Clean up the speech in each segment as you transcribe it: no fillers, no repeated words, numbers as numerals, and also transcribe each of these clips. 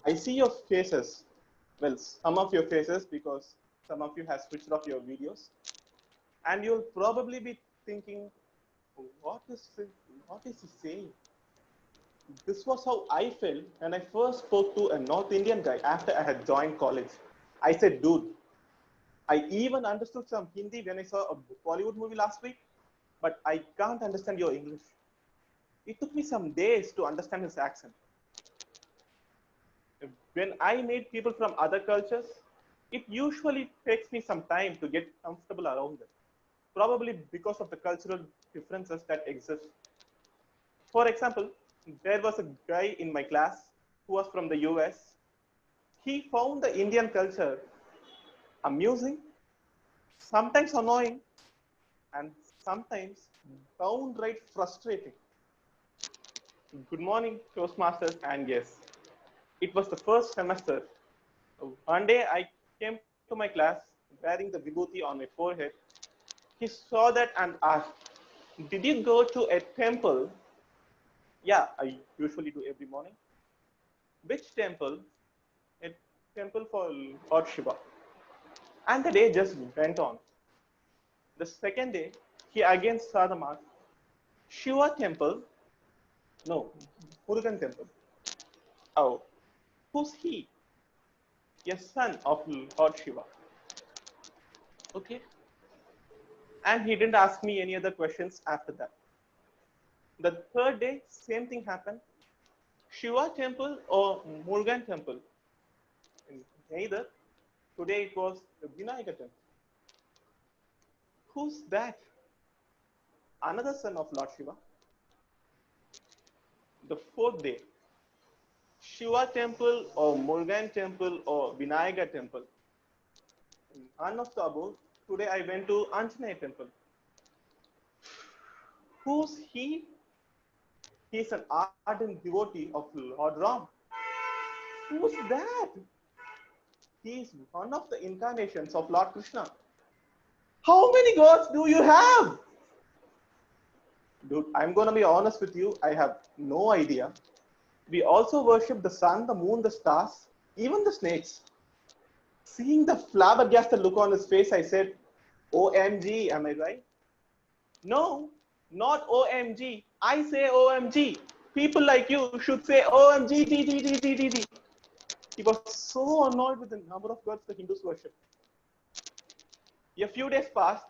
I see your faces. Well, some of your faces because some of you have switched off your videos, and you'll probably be thinking, "What is this? What is he saying?" This was how I felt when I first spoke to a North Indian guy after I had joined college. I said, "Dude, I even understood some Hindi when I saw a Bollywood movie last week, but I can't understand your English." It took me some days to understand his accent. When I meet people from other cultures, it usually takes me some time to get comfortable around them, probably because of the cultural differences that exist. For example, there was a guy in my class who was from the US. He found the Indian culture amusing, sometimes annoying, and sometimes downright frustrating. Good morning, Toastmasters, and yes, it was the first semester. One day I came to my class wearing the vibhuti on my forehead. He saw that and asked, "Did you go to a temple?" "Yeah, I usually do every morning." "Which temple?" "A temple for Lord Shiva." And the day just went on. The second day, he again saw the mark. "Shiva temple?" "No, Murugan temple." "Oh, who's he?" "A son of Lord Shiva." Okay. And he didn't ask me any other questions after that. The third day, same thing happened. "Shiva temple or Murugan temple?" "Neither." Today it was the Vinayaga temple. "Who's that?" "Another son of Lord Shiva." The fourth day, "Shiva temple or Murugan temple or Vinayaga temple?" "None of the above. Today I went to Anjaney temple." "Who's he?" "He's an ardent devotee of Lord Ram." "Who's that?" "He's one of the incarnations of Lord Krishna." "How many gods do you have?" Dude, I'm gonna be honest with you, I have no idea. We also worship the sun, the moon, the stars, even the snakes. Seeing the flabbergasted look on his face, I said, "OMG, am I right?" "No, not OMG. I say OMG. People like you should say OMG, D. He was so annoyed with the number of gods the Hindus worship. A few days passed,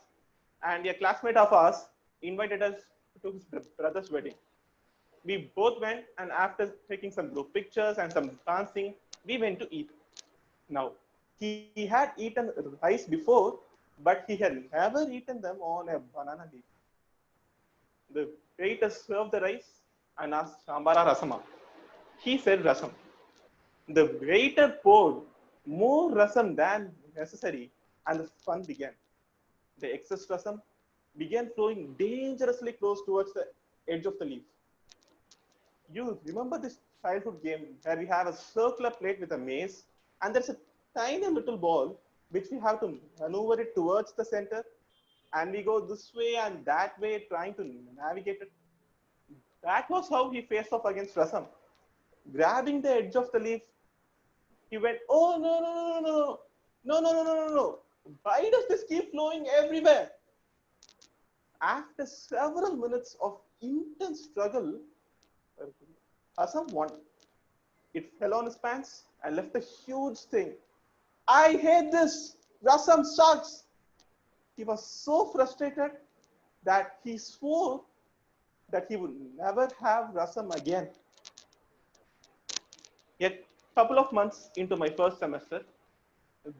and a classmate of ours invited us to his brother's wedding. We both went, and after taking some group pictures and some dancing, we went to eat. Now, he had eaten rice before, but he had never eaten them on a banana leaf. The waiter served the rice and asked, "Sambara rasama?" He said rasam. The waiter poured more rasam than necessary, and the fun began. The excess rasam began flowing dangerously close towards the edge of the leaf. You remember this childhood game where we have a circular plate with a maze, and there's a tiny little ball which we have to maneuver it towards the center, and we go this way and that way trying to navigate it. That was how he faced off against Rasam. Grabbing the edge of the leaf, he went, "Oh, no, no, no, no, no, no, no, no, no, no. Why does this keep flowing everywhere?" After several minutes of intense struggle, Rasam won. It fell on his pants and left a huge stain. "I hate this. Rasam sucks." He was so frustrated that he swore that he would never have Rasam again. A couple of months into my first semester,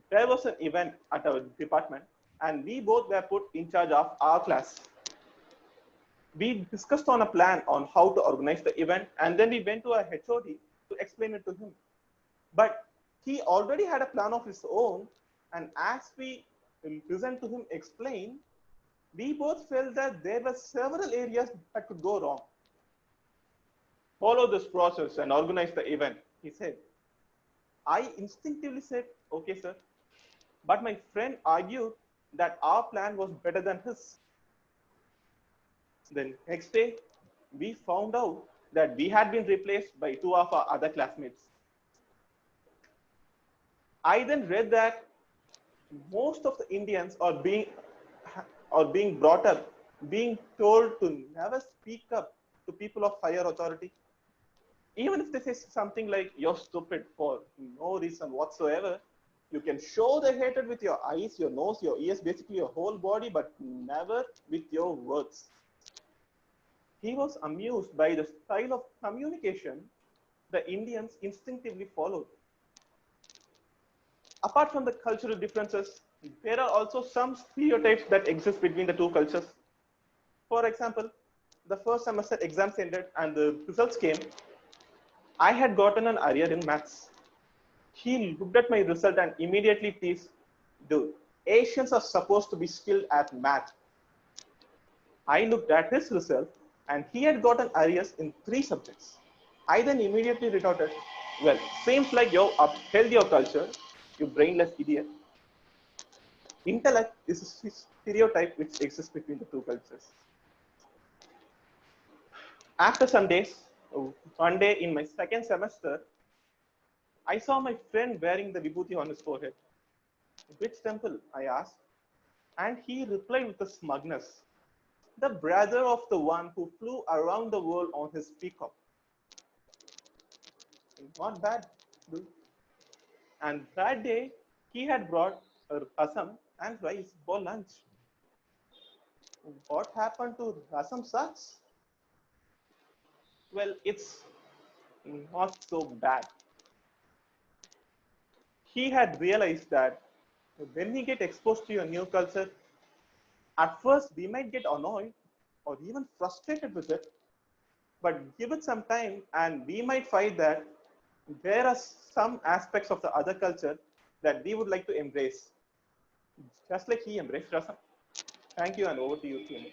there was an event at our department, and we both were put in charge of our class. We discussed on a plan on how to organize the event, and then we went to our HOD to explain it to him. But he already had a plan of his own, and as we listened to him explain, we both felt that there were several areas that could go wrong. "Follow this process and organize the event," he said. I instinctively said, "Okay, sir." But my friend argued that our plan was better than his. The next day, we found out that we had been replaced by two of our other classmates. I then read that most of the Indians are being brought up, being told to never speak up to people of higher authority. Even if they say something like, you're stupid for no reason whatsoever, you can show the hatred with your eyes, your nose, your ears, basically your whole body, but never with your words. He was amused by the style of communication the Indians instinctively followed. Apart from the cultural differences, there are also some stereotypes that exist between the two cultures. For example, the first semester exams ended and the results came. I had gotten an arrear in maths. He looked at my result and immediately teased, dude, Asians are supposed to be skilled at math. I looked at his result and he had gotten arrears in 3 subjects. I then immediately retorted, well, seems like you upheld your culture, you brainless idiot. Intellect is a stereotype which exists between the two cultures. After some days, one day in my second semester, I saw my friend wearing the vibhuti on his forehead. Which temple? I asked. And he replied with a smugness, the brother of the one who flew around the world on his peacock. Not bad, dude. And that day, he had brought rasam and rice for lunch. What happened to rasam sucks? Well, it's not so bad. He had realized that when we get exposed to a new culture, at first we might get annoyed or even frustrated with it, but give it some time and we might find that there are some aspects of the other culture that we would like to embrace, just like he embraced Rasam. Thank you, and over to you, Timo.